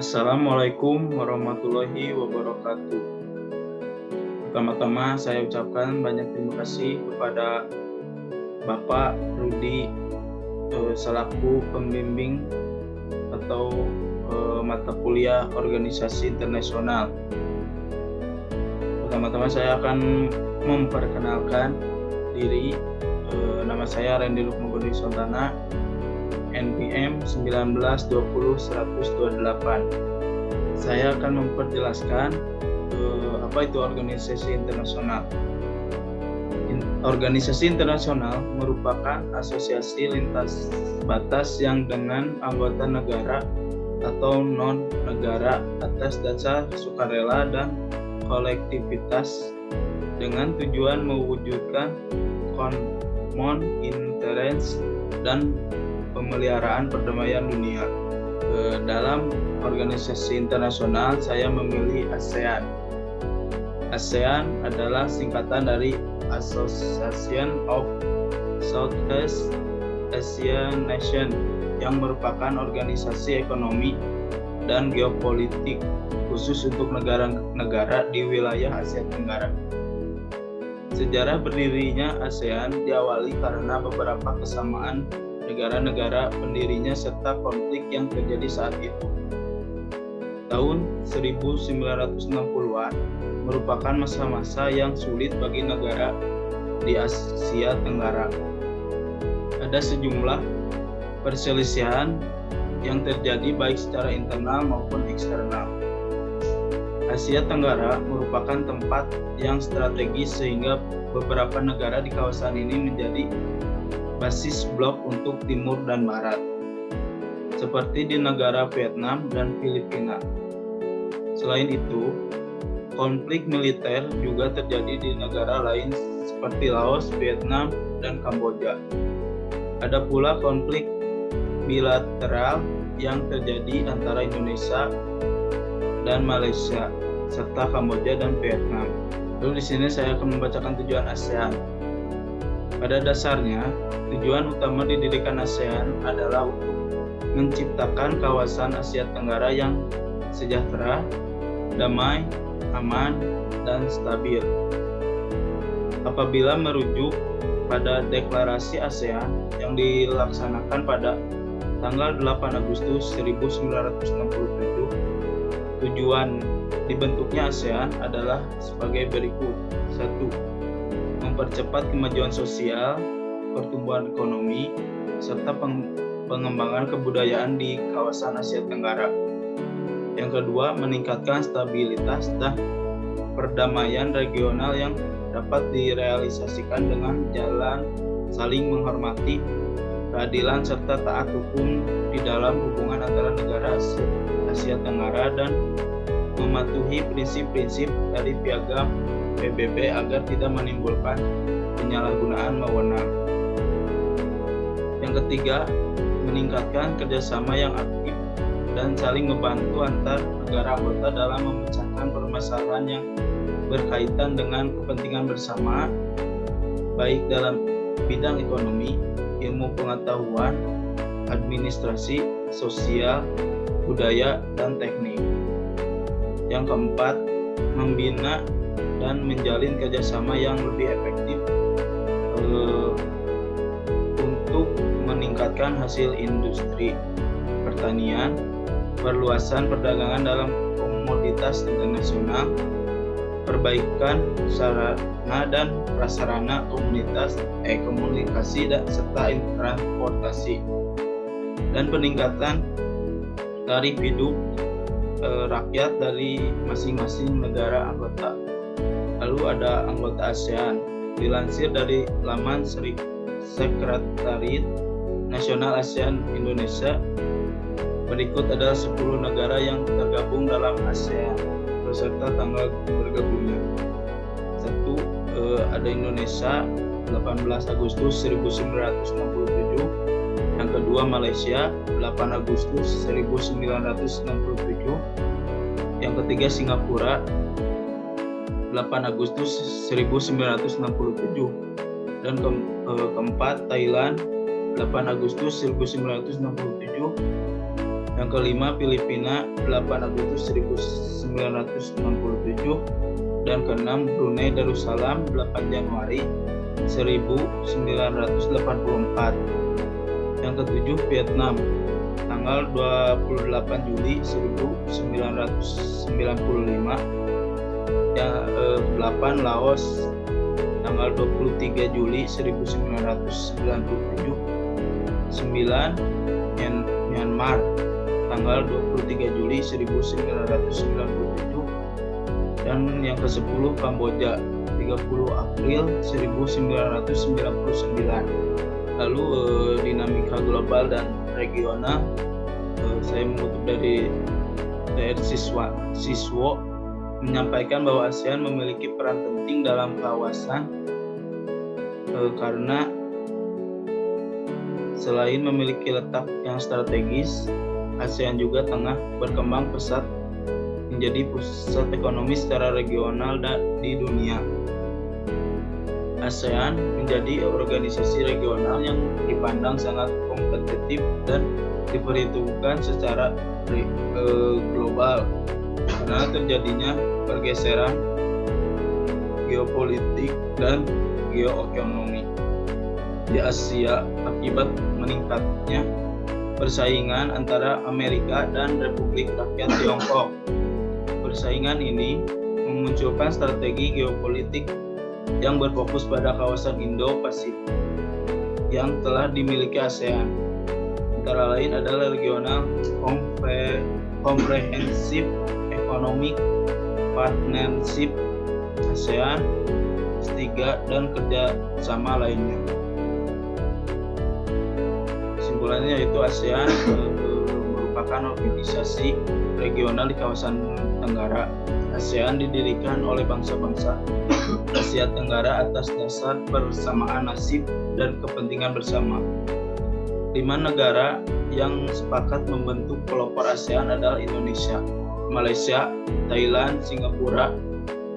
Assalamualaikum warahmatullahi wabarakatuh. Pertama-tama saya ucapkan banyak terima kasih kepada Bapak Rudi selaku pembimbing atau mata kuliah organisasi internasional. Pertama-tama saya akan memperkenalkan diri. Nama saya Randy Lukmagodi Sontana, NPM 1920-128. Saya akan memperjelaskan apa itu organisasi internasional. Organisasi internasional merupakan asosiasi lintas batas yang dengan anggota negara atau non-negara atas dasar sukarela dan kolektivitas dengan tujuan mewujudkan common interest dan pemeliharaan perdamaian dunia. Dalam organisasi internasional saya memilih ASEAN. ASEAN adalah singkatan dari Association of Southeast Asian Nations yang merupakan organisasi ekonomi dan geopolitik khusus untuk negara-negara di wilayah Asia Tenggara. Sejarah berdirinya ASEAN diawali karena beberapa kesamaan negara-negara pendirinya serta konflik yang terjadi saat itu. Tahun 1960-an merupakan masa-masa yang sulit bagi negara di Asia Tenggara. Ada sejumlah perselisihan yang terjadi baik secara internal maupun eksternal. Asia Tenggara merupakan tempat yang strategis sehingga beberapa negara di kawasan ini menjadi basis blok untuk Timur dan Barat, seperti di negara Vietnam dan Filipina. Selain itu, konflik militer juga terjadi di negara lain seperti Laos, Vietnam, dan Kamboja. Ada pula konflik bilateral yang terjadi antara Indonesia dan Malaysia serta Kamboja dan Vietnam. Lalu di sini saya akan membacakan tujuan ASEAN. Pada dasarnya, tujuan utama didirikan ASEAN adalah untuk menciptakan kawasan Asia Tenggara yang sejahtera, damai, aman, dan stabil. Apabila merujuk pada deklarasi ASEAN yang dilaksanakan pada tanggal 8 Agustus 1967, tujuan dibentuknya ASEAN adalah sebagai berikut. 1. Mempercepat kemajuan sosial, pertumbuhan ekonomi, serta pengembangan kebudayaan di kawasan Asia Tenggara. Yang kedua, meningkatkan stabilitas dan perdamaian regional yang dapat direalisasikan dengan jalan saling menghormati, keadilan, serta taat hukum di dalam hubungan antara negara Asia Tenggara dan mematuhi prinsip-prinsip dari Piagam PBB agar tidak menimbulkan penyalahgunaan wewenang. Yang ketiga, meningkatkan kerjasama yang aktif dan saling membantu antar negara anggota dalam memecahkan permasalahan yang berkaitan dengan kepentingan bersama, baik dalam bidang ekonomi, ilmu pengetahuan, administrasi, sosial, budaya, dan teknik. Yang keempat, membina dan menjalin kerjasama yang lebih efektif untuk meningkatkan hasil industri, pertanian, perluasan perdagangan dalam komoditas internasional, perbaikan sarana dan prasarana komunikasi serta transportasi, dan peningkatan taraf hidup rakyat dari masing-masing negara anggota. Lalu ada anggota ASEAN. Dilansir dari laman Sekretariat Nasional ASEAN Indonesia, berikut adalah 10 negara yang tergabung dalam ASEAN beserta tanggal bergabungnya. 1. Ada Indonesia 18 Agustus 1967. Yang kedua Malaysia 8 Agustus 1967. Yang ketiga Singapura 8 Agustus 1967. Dan keempat Thailand 8 Agustus 1967. Yang kelima, Filipina 8 Agustus 1967. Dan keenam, Brunei Darussalam 8 Januari 1984. Yang ketujuh, Vietnam tanggal 28 Juli 1995. Yang ke-8, Laos tanggal 23 Juli 1997. 9, Myanmar tanggal 23 Juli 1997. Dan yang ke-10, Kamboja 30 April 1999. Lalu dinamika global dan regional, saya mengutip dari Siswo menyampaikan bahwa ASEAN memiliki peran penting dalam kawasan karena selain memiliki letak yang strategis, ASEAN juga tengah berkembang pesat menjadi pusat ekonomi secara regional di dunia. ASEAN menjadi organisasi regional yang dipandang sangat kompetitif dan diperhitungkan secara global karena terjadinya pergeseran geopolitik dan geoekonomi di Asia akibat meningkatnya persaingan antara Amerika dan Republik Rakyat Tiongkok. Persaingan ini memunculkan strategi geopolitik yang berfokus pada kawasan Indo-Pasifik yang telah dimiliki ASEAN. Antara lain adalah Regional Comprehensive Economic Partnership ASEAN, S3, dan kerjasama lainnya. Kesimpulannya yaitu ASEAN merupakan organisasi regional di kawasan Tenggara. ASEAN didirikan oleh bangsa-bangsa Asia Tenggara atas dasar persamaan nasib dan kepentingan bersama. 5 negara yang sepakat membentuk pelopor ASEAN adalah Indonesia, Malaysia, Thailand, Singapura,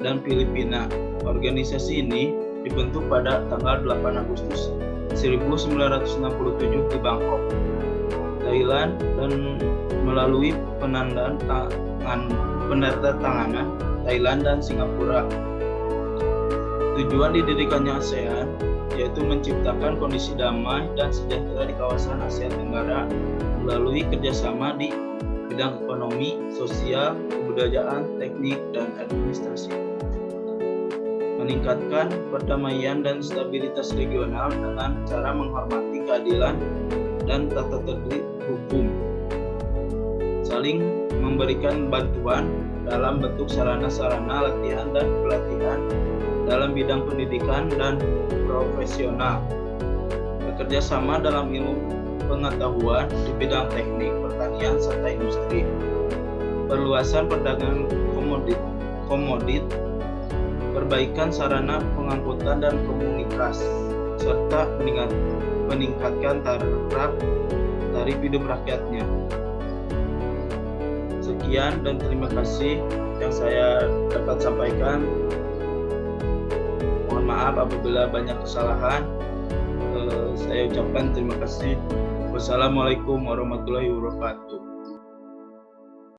dan Filipina. Organisasi ini dibentuk pada tanggal 8 Agustus 1967 di Bangkok, Thailand, dan melalui penandatanganan Thailand dan Singapura. Tujuan didirikannya ASEAN yaitu menciptakan kondisi damai dan sejahtera di kawasan Asia Tenggara melalui kerjasama di bidang ekonomi, sosial, kebudayaan, teknik, dan administrasi. Meningkatkan perdamaian dan stabilitas regional dengan cara menghormati keadilan dan tata tertib hukum. Saling memberikan bantuan dalam bentuk sarana-sarana latihan dan pelatihan dalam bidang pendidikan dan profesional. Bekerja sama dalam ilmu pengetahuan di bidang teknik, pertanian, serta industri. Perluasan perdagangan komodit, perbaikan sarana pengangkutan dan komunikasi, serta meningkatkan taraf hidup rakyatnya. Sekian dan terima kasih yang saya dapat sampaikan. Mohon maaf apabila banyak kesalahan. Saya ucapkan terima kasih. Wassalamualaikum warahmatullahi wabarakatuh.